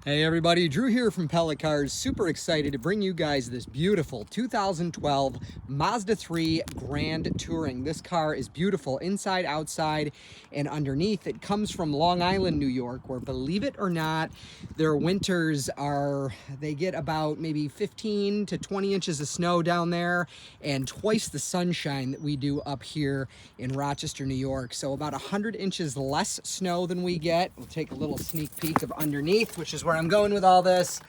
Hey everybody, Drew here from Pella Cars. Super excited to bring you guys this beautiful 2012 Mazda 3 Grand Touring. This car is beautiful inside, outside, and underneath. It comes from Long Island, New York, where, believe it or not, their winters they get about maybe 15 to 20 inches of snow down there and twice the sunshine that we do up here in Rochester, New York. So about 100 inches less snow than we get. We'll take a little sneak peek of underneath, which is where I'm going with all this.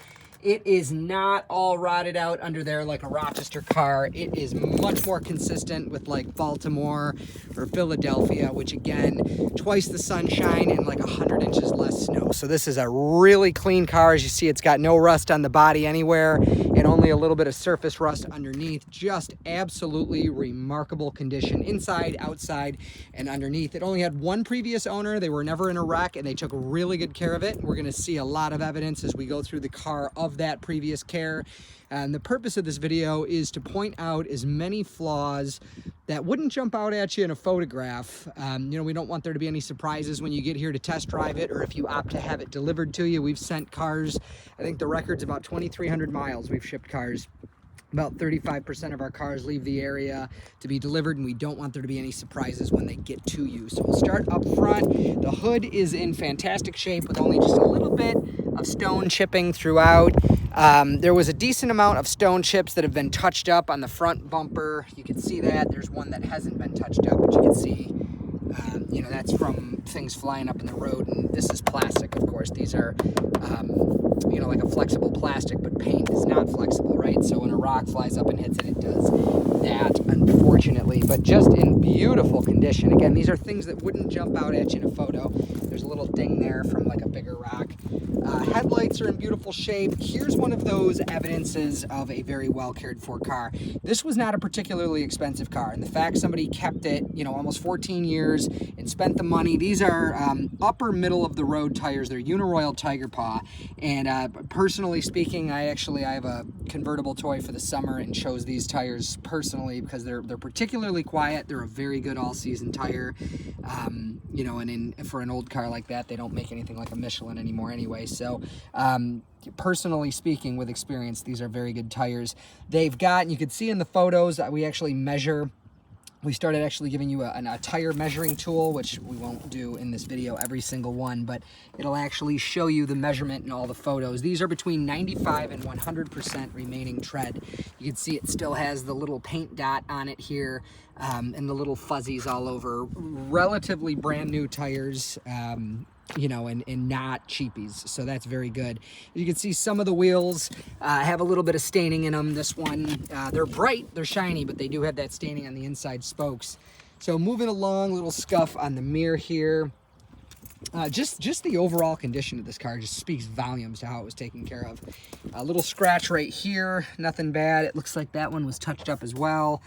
It is not all rotted out under there like a Rochester car. It is much more consistent with like Baltimore or Philadelphia, which again, twice the sunshine and like 100 inches less snow. So this is a really clean car. As you see, it's got no rust on the body anywhere and only a little bit of surface rust underneath. Just absolutely remarkable condition inside, outside, and underneath. It only had one previous owner. They were never in a wreck and they took really good care of it. We're gonna see a lot of evidence as we go through the car of that previous care. And the purpose of this video is to point out as many flaws that wouldn't jump out at you in a photograph. We don't want there to be any surprises when you get here to test drive it, or if you opt to have it delivered to you. We've sent cars, I think the record's about 2,300 miles we've shipped cars. About 35% of our cars leave the area to be delivered, and we don't want there to be any surprises when they get to you. So we'll start up front. The hood is in fantastic shape with only just a little bit of stone chipping throughout. There was a decent amount of stone chips that have been touched up on the front bumper. You can see that. There's one that hasn't been touched up, but you can see, that's from things flying up in the road. And this is plastic, of course. These are, like a flexible plastic, but paint is not flexible, right? So when a rock flies up and hits it, it does that, unfortunately. But just in beautiful condition. Again, these are things that wouldn't jump out at you in a photo. There's a little ding there from like a bigger rock. Headlights are in beautiful shape. Here's one of those evidences of a very well cared for car. This was not a particularly expensive car, and the fact somebody kept it, almost 14 years and spent the money. These are upper middle of the road tires. They're Uniroyal Tiger Paw, and personally speaking, I have a convertible toy for the summer and chose these tires personally because they're particularly quiet. They're a very good all-season tire, and for an old car like that, they don't make anything like a Michelin anymore anyway. So personally speaking, with experience, these are very good tires. They've got, and you can see in the photos, we actually measure. We started actually giving you a tire measuring tool, which we won't do in this video, every single one, but it'll actually show you the measurement in all the photos. These are between 95 and 100% remaining tread. You can see it still has the little paint dot on it here, and the little fuzzies all over. Relatively brand new tires, and not cheapies, so that's very good. You can see some of the wheels have a little bit of staining in them. This one, they're bright, they're shiny, but they do have that staining on the inside spokes. So moving along, little scuff on the mirror here. Just the overall condition of this car just speaks volumes to how it was taken care of. A little scratch right here, nothing bad. It looks like that one was touched up as well.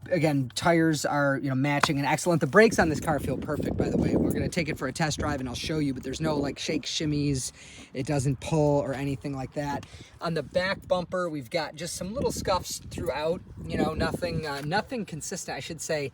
Again, tires are, matching and excellent. The brakes on this car feel perfect, by the way. We're going to take it for a test drive and I'll show you, but there's no like shake shimmies. It doesn't pull or anything like that. On the back bumper, we've got just some little scuffs throughout, nothing consistent, I should say.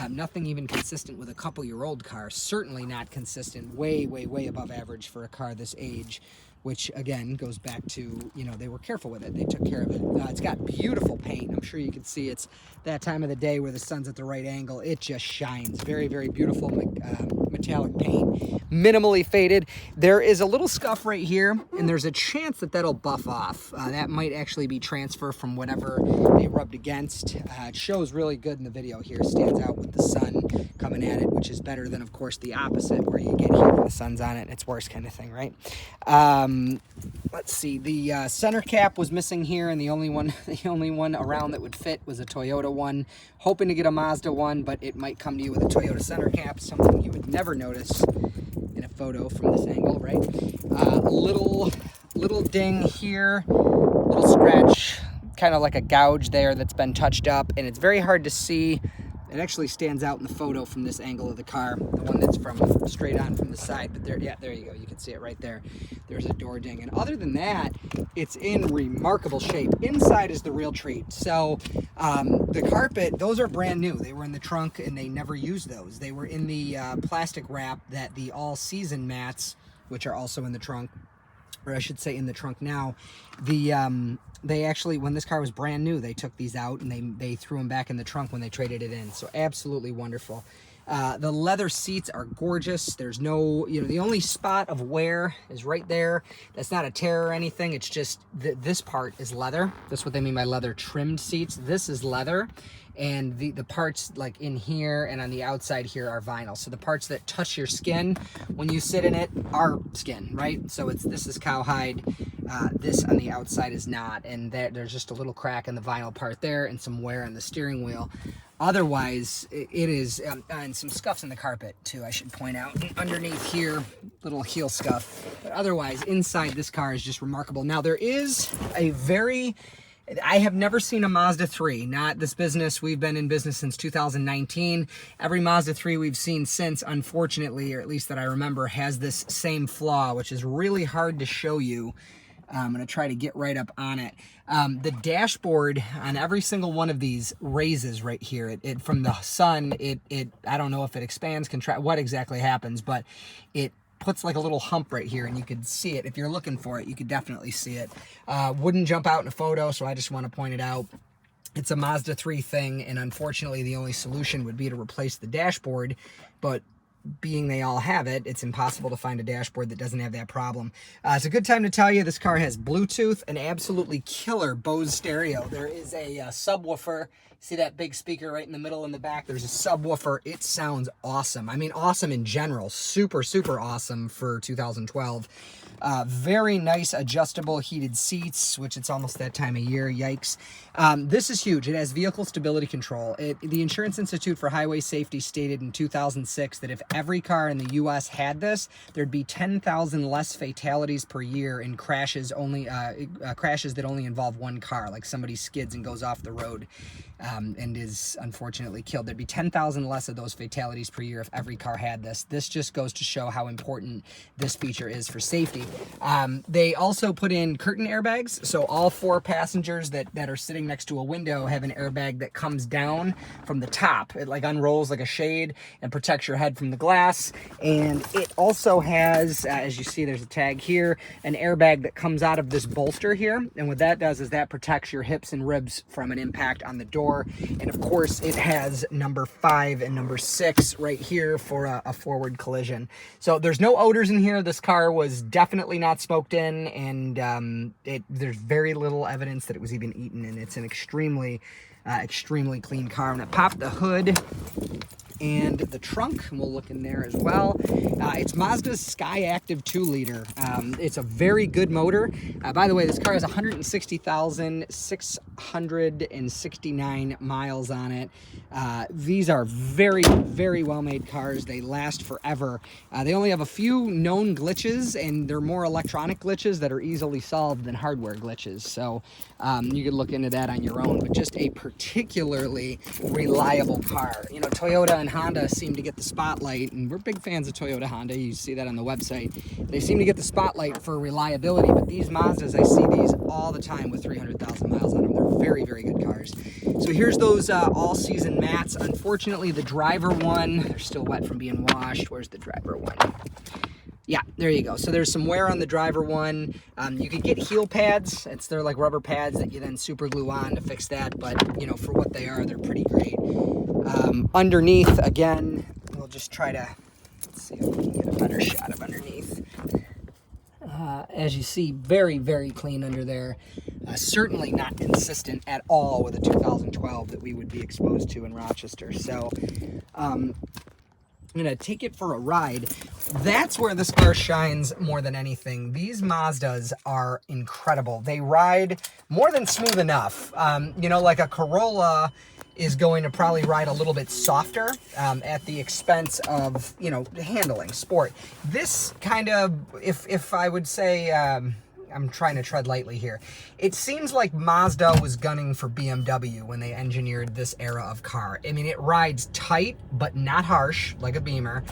Nothing even consistent with a couple-year-old car. Certainly not consistent. Way, way, way above average for a car this age, which again goes back to, they were careful with it. They took care of it. It's got beautiful paint. I'm sure you can see it's that time of the day where the sun's at the right angle. It just shines. Very, very beautiful metallic paint. Minimally faded. There is a little scuff right here, and there's a chance that that'll buff off. That might actually be transfer from whatever they rubbed against. It shows really good in the video here. Stands out with the sun coming at it, which is better than, of course, the opposite, where you get here when the sun's on it and it's worse kind of thing, right? Let's see, the center cap was missing here, and the only one around that would fit was a Toyota one. Hoping to get a Mazda one, but it might come to you with a Toyota center cap, something you would never notice in a photo from this angle, right? Little ding here, little scratch, kind of like a gouge there that's been touched up, and it's very hard to see. It actually stands out in the photo from this angle of the car, the one that's from straight on from the side, but there you go. You can see it right there. There's a door ding. And other than that, it's in remarkable shape. Inside is the real treat. So the carpet, those are brand new. They were in the trunk and they never used those. They were in the plastic wrap that the all-season mats, which are also in the trunk, or I should say in the trunk now. They actually, when this car was brand new, they took these out and they threw them back in the trunk when they traded it in. So absolutely wonderful. The leather seats are gorgeous. There's no, the only spot of wear is right there. That's not a tear or anything. It's just this part is leather. That's what they mean by leather trimmed seats. This is leather. And the parts like in here and on the outside here are vinyl. So the parts that touch your skin when you sit in it are skin, right? So this is cowhide. This on the outside is not. And there's just a little crack in the vinyl part there and some wear on the steering wheel. Otherwise, it is, and some scuffs in the carpet too, I should point out. Underneath here, little heel scuff. But otherwise, inside this car is just remarkable. Now there is I have never seen a Mazda 3, not this business. We've been in business since 2019. Every Mazda 3 we've seen since, unfortunately, or at least that I remember, has this same flaw, which is really hard to show you. I'm going to try to get right up on it. The dashboard on every single one of these raises right here. It from the sun, I don't know if it expands, contract, what exactly happens, but it puts like a little hump right here, and you could see it. If you're looking for it, you could definitely see it. Wouldn't jump out in a photo, so I just want to point it out. It's a Mazda 3 thing, and unfortunately the only solution would be to replace the dashboard, but being they all have it, it's impossible to find a dashboard that doesn't have that problem. It's a good time to tell you this car has Bluetooth, an absolutely killer Bose stereo. There is a subwoofer. See that big speaker right in the middle in the back? There's a subwoofer. It sounds awesome. I mean, awesome in general. Super, super awesome for 2012. Very nice adjustable heated seats, which it's almost that time of year. Yikes. This is huge. It has vehicle stability control. The Insurance Institute for Highway Safety stated in 2006 that if every car in the U.S. had this, there'd be 10,000 less fatalities per year in crashes that only involve one car, like somebody skids and goes off the road and is unfortunately killed. There'd be 10,000 less of those fatalities per year if every car had this. This just goes to show how important this feature is for safety. They also put in curtain airbags, so all 4 passengers that are sitting next to a window have an airbag that comes down from the top. It like unrolls like a shade and protects your head from the glass. And it also has, as you see, there's a tag here, an airbag that comes out of this bolster here. And what that does is that protects your hips and ribs from an impact on the door. And of course, it has number 5 and number 6 right here for a forward collision. So there's no odors in here. This car was definitely not smoked in, and there's very little evidence that it was even eaten, and it's an extremely clean car. I'm gonna pop the hood and the trunk, and we'll look in there as well. It's Mazda's Sky Active 2-liter. It's a very good motor. By the way, this car has 160,669 miles on it. These are very, very well-made cars. They last forever. They only have a few known glitches, and they're more electronic glitches that are easily solved than hardware glitches. So you could look into that on your own, but just a particularly reliable car. You know, Toyota and Honda seem to get the spotlight, and we're big fans of Toyota Honda. You see that on the website. They seem to get the spotlight for reliability, but these Mazdas, I see these all the time with 300,000 miles on them. They're very, very good cars. So here's those all-season mats. Unfortunately, the driver one, they're still wet from being washed. Where's the driver one? Yeah, there you go. So there's some wear on the driver one. You could get heel pads. They're like rubber pads that you then super glue on to fix that. But, you know, for what they are, they're pretty great. Underneath, again, we'll just try to, let's see if we can get a better shot of underneath. As you see, very, very clean under there. Certainly not consistent at all with a 2012 that we would be exposed to in Rochester. So, I'm gonna take it for a ride. That's where this car shines more than anything. These Mazdas are incredible. They ride more than smooth enough. You know, like a Corolla is going to probably ride a little bit softer at the expense of, you know, handling, sport. This kind of, if I would say, I'm trying to tread lightly here. It seems like Mazda was gunning for BMW when they engineered this era of car. I mean, it rides tight, but not harsh, like a Beamer,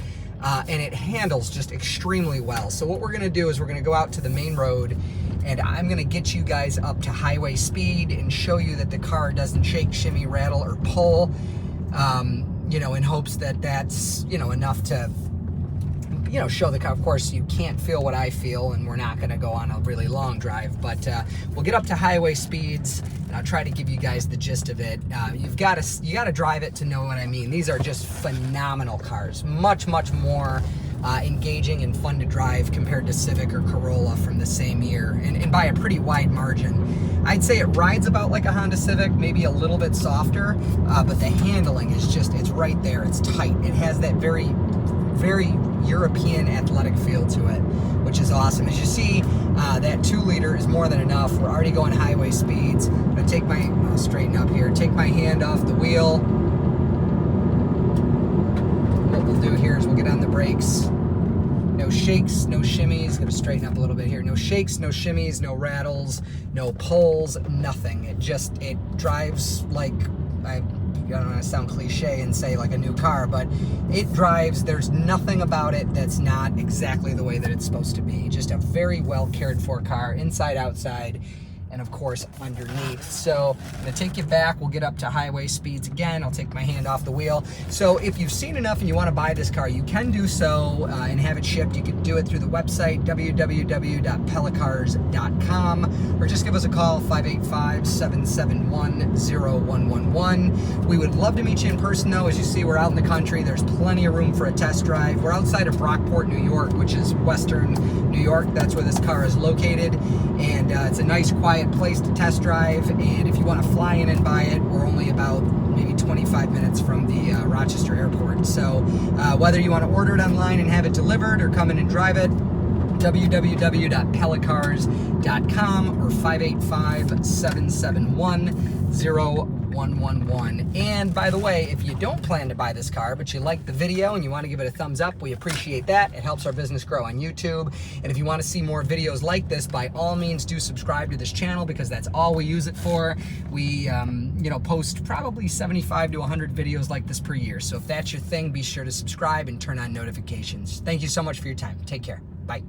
and it handles just extremely well. So what we're gonna do is we're gonna go out to the main road, and I'm gonna get you guys up to highway speed and show you that the car doesn't shake, shimmy, rattle, or pull, you know, in hopes that that's, you know, enough to you know, show the car. Of course, you can't feel what I feel, and we're not going to go on a really long drive, but we'll get up to highway speeds, and I'll try to give you guys the gist of it. You got to drive it to know what I mean. These are just phenomenal cars, much more engaging and fun to drive compared to Civic or Corolla from the same year, and by a pretty wide margin. I'd say it rides about like a Honda Civic, maybe a little bit softer, but the handling is just, it's right there, it's tight. It has that very European athletic feel to it, which is awesome. As you see, that 2-liter is more than enough. We're already going highway speeds. I'm gonna take I'll straighten up here, take my hand off the wheel. What we'll do here is we'll get on the brakes. No shakes, no shimmies. Gonna straighten up a little bit here. No shakes, no shimmies, no rattles, no pulls, nothing. It drives like, I don't want to sound cliche and say like a new car, but it drives, there's nothing about it that's not exactly the way that it's supposed to be. Just a very well cared for car, inside, outside, and of course underneath. So I'm gonna take you back. We'll get up to highway speeds again. I'll take my hand off the wheel. So if you've seen enough and you want to buy this car, you can do so and have it shipped. You can do it through the website www.pellacars.com, or just give us a call, 585-771-0111. We would love to meet you in person though. As you see, we're out in the country. There's plenty of room for a test drive. We're outside of Brockport, New York, which is western New York. That's where this car is located, and it's a nice quiet place to test drive. And if you want to fly in and buy it, we're only about maybe 25 minutes from the Rochester airport. So whether you want to order it online and have it delivered or come in and drive it, www.pellacars.com or 585-771-0111. And by the way, if you don't plan to buy this car, but you like the video and you want to give it a thumbs up, we appreciate that. It helps our business grow on YouTube. And if you want to see more videos like this, by all means do subscribe to this channel, because that's all we use it for. We post probably 75 to 100 videos like this per year. So if that's your thing, be sure to subscribe and turn on notifications. Thank you so much for your time. Take care. Bye.